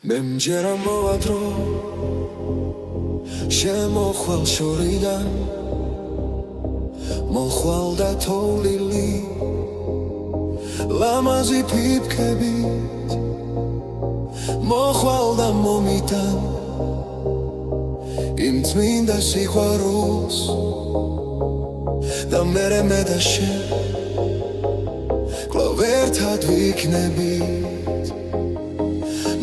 მე მჯერა მოვადრო შემოხვალ შორიდან მოხვალ და თოვლილი ლამაზი ფიფქებით მოხვალ და მომიტან იმ წმინდა სიყვარულს და მერე მე და შენ კვლავ ერთად ვიქნებით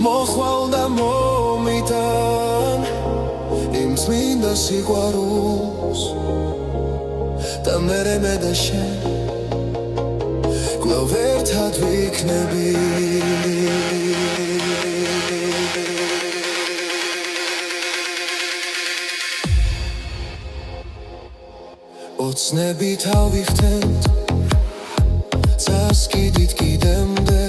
მოხვალ და მომიტან იმ წმინდა სიყვარულს და მერე მე და შენ კვლავ ერთად ვიქნებით ოცნებით ავიხდეთ წასკიდით კიდემდე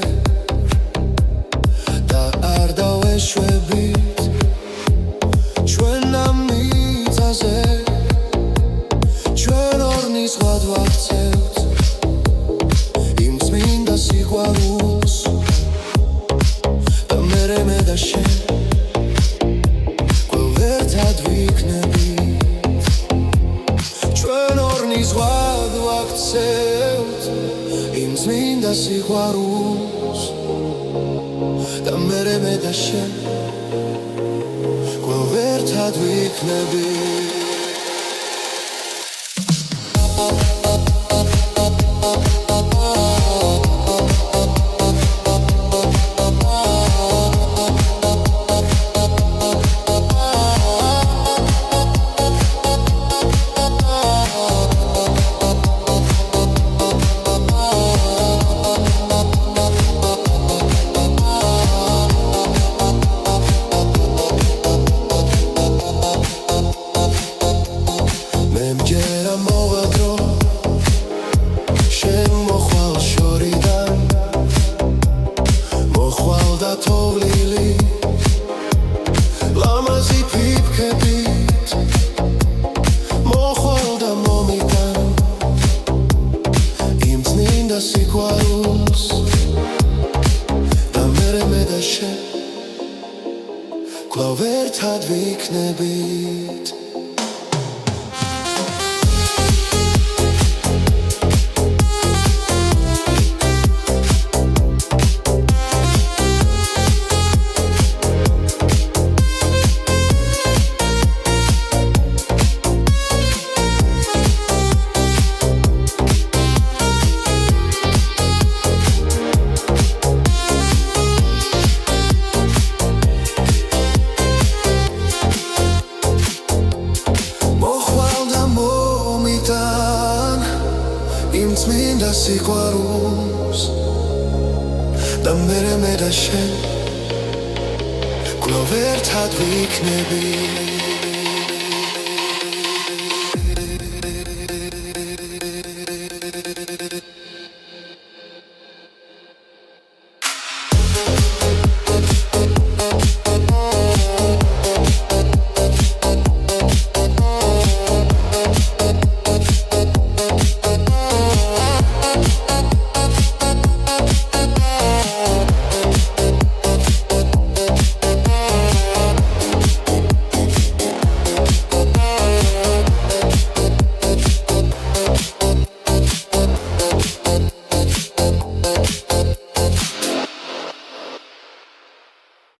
და არ დავეშვებით ჩვენ ამ მიწაზე ჩვენ ორნის ზღვად ვაქცევთ იმ წმინდა სიყვარულს და მერე მე და შენ კვლავ ერთად ვიქნებით ჩვენ ორნის ზღვად ვაქცევთ იმ წმინდა სიყვარულს და მერე მე და შენ კვლავ ერთად ვიქნებით სიყვარულს და მერე მე და შენ კვლავ ერთად ვიქნებით იმ წმინდა სიყვარულს და მერე მე და შენ კვლავ ერთად ვიქნებით